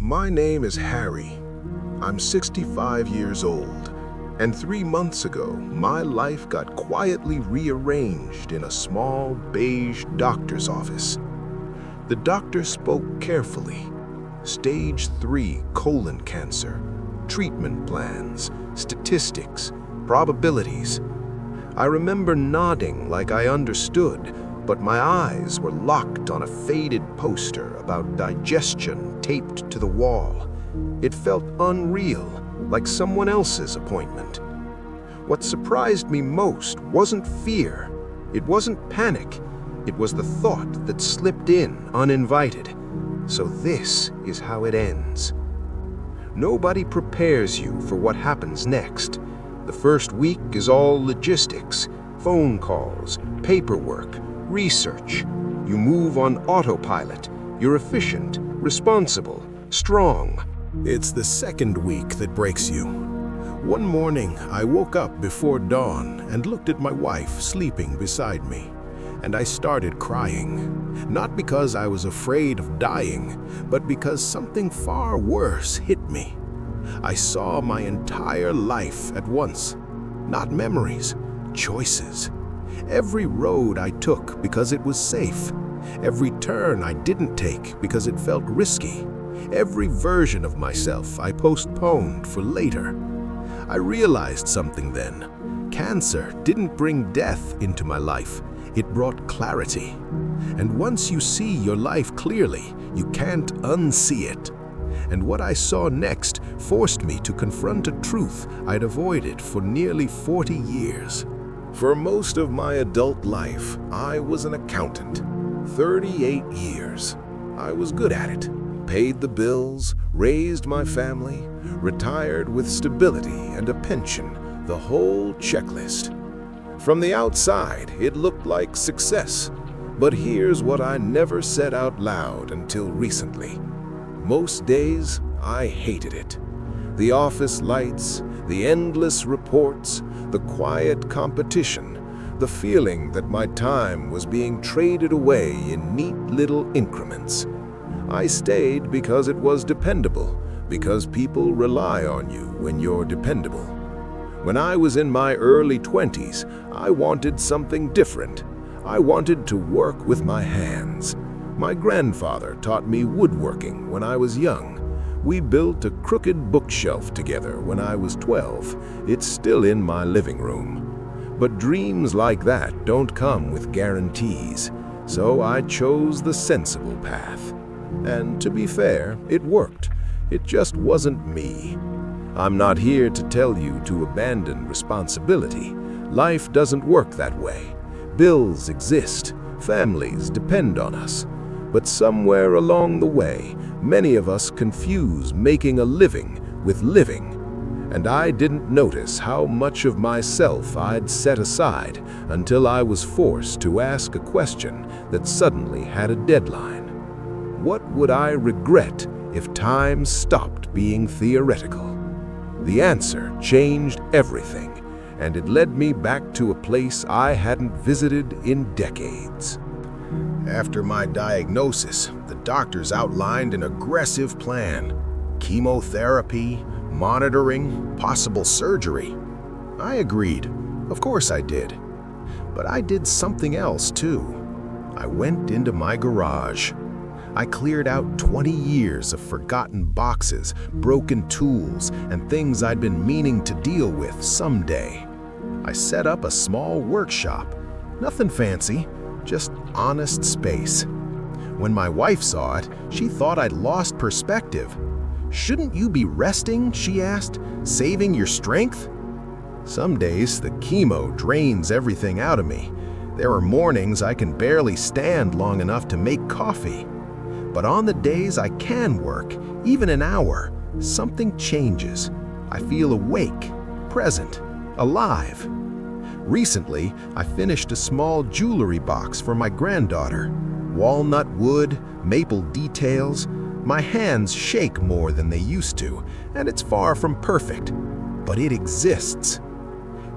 My name is Harry. I'm 65 years old, and 3 months ago, my life got quietly rearranged in a small beige doctor's office. The doctor spoke carefully. Stage 3 colon cancer, treatment plans, statistics, probabilities. I remember nodding like I understood, but my eyes were locked on a faded poster about digestion taped to the wall. It felt unreal, like someone else's appointment. What surprised me most wasn't fear. It wasn't panic. It was the thought that slipped in uninvited. So this is how it ends. Nobody prepares you for what happens next. The first week is all logistics, phone calls, paperwork, research. You move on autopilot. You're efficient, responsible, strong. It's the second week that breaks you. One morning, I woke up before dawn and looked at my wife sleeping beside me, and I started crying. Not because I was afraid of dying, but because something far worse hit me. I saw my entire life at once. Not memories, choices. Every road I took because it was safe. Every turn I didn't take because it felt risky. Every version of myself I postponed for later. I realized something then. Cancer didn't bring death into my life. It brought clarity. And once you see your life clearly, you can't unsee it. And what I saw next forced me to confront a truth I'd avoided for nearly 40 years. For most of my adult life, I was an accountant. 38 years. I was good at it. Paid the bills, raised my family, retired with stability and a pension, the whole checklist. From the outside, it looked like success. But here's what I never said out loud until recently. Most days, I hated it. The office lights, the endless reports, the quiet competition, the feeling that my time was being traded away in neat little increments. I stayed because it was dependable, because people rely on you when you're dependable. When I was in my early 20s, I wanted something different. I wanted to work with my hands. My grandfather taught me woodworking when I was young. We built a crooked bookshelf together when I was 12. It's still in my living room. But dreams like that don't come with guarantees, so I chose the sensible path. And to be fair, it worked. It just wasn't me. I'm not here to tell you to abandon responsibility. Life doesn't work that way. Bills exist. Families depend on us. But somewhere along the way, many of us confuse making a living with living. And I didn't notice how much of myself I'd set aside until I was forced to ask a question that suddenly had a deadline. What would I regret if time stopped being theoretical? The answer changed everything, and it led me back to a place I hadn't visited in decades. After my diagnosis, the doctors outlined an aggressive plan: chemotherapy, monitoring, possible surgery. I agreed. Of course I did. But I did something else too. I went into my garage. I cleared out 20 years of forgotten boxes, broken tools, and things I'd been meaning to deal with someday. I set up a small workshop. Nothing fancy, just honest space. When my wife saw it, she thought I'd lost perspective. "Shouldn't you be resting?" she asked, "saving your strength?" Some days, the chemo drains everything out of me. There are mornings I can barely stand long enough to make coffee. But on the days I can work, even an hour, something changes. I feel awake, present, alive. Recently, I finished a small jewelry box for my granddaughter. Walnut wood, maple details. My hands shake more than they used to, and it's far from perfect, but it exists.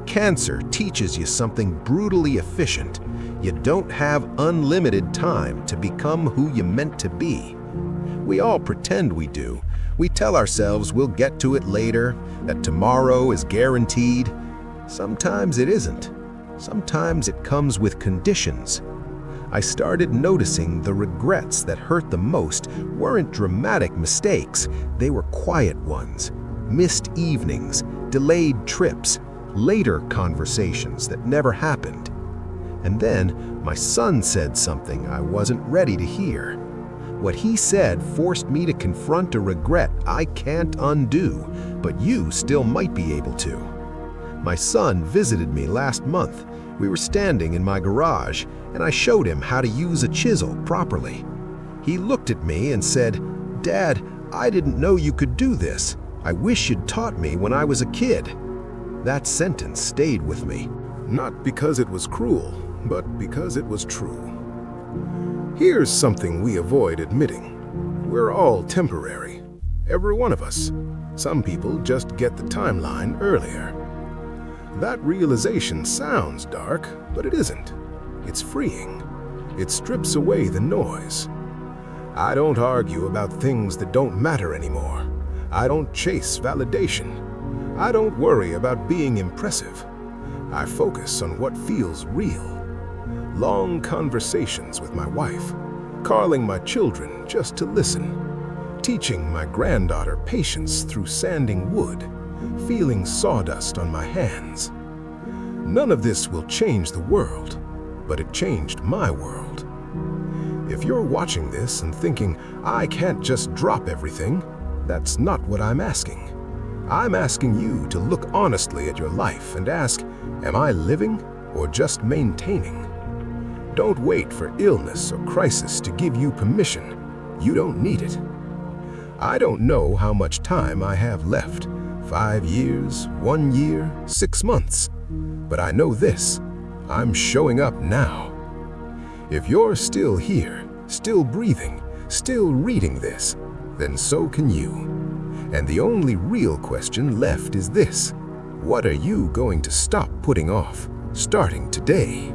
Cancer teaches you something brutally efficient. You don't have unlimited time to become who you're meant to be. We all pretend we do. We tell ourselves we'll get to it later, that tomorrow is guaranteed. Sometimes it isn't. Sometimes it comes with conditions. I started noticing the regrets that hurt the most weren't dramatic mistakes, they were quiet ones. Missed evenings, delayed trips, later conversations that never happened. And then my son said something I wasn't ready to hear. What he said forced me to confront a regret I can't undo, but you still might be able to. My son visited me last month. We were standing in my garage, and I showed him how to use a chisel properly. He looked at me and said, "Dad, I didn't know you could do this. I wish you'd taught me when I was a kid." That sentence stayed with me. Not because it was cruel, but because it was true. Here's something we avoid admitting. We're all temporary. Every one of us. Some people just get the timeline earlier. That realization sounds dark, but it isn't. It's freeing. It strips away the noise. I don't argue about things that don't matter anymore. I don't chase validation. I don't worry about being impressive. I focus on what feels real. Long conversations with my wife, calling my children just to listen, teaching my granddaughter patience through sanding wood, feeling sawdust on my hands. None of this will change the world, but it changed my world. If you're watching this and thinking, I can't just drop everything, that's not what I'm asking. I'm asking you to look honestly at your life and ask, am I living or just maintaining? Don't wait for illness or crisis to give you permission. You don't need it. I don't know how much time I have left, 5 years, 1 year, 6 months. But I know this, I'm showing up now. If you're still here, still breathing, still reading this, then so can you. And the only real question left is this: what are you going to stop putting off, starting today?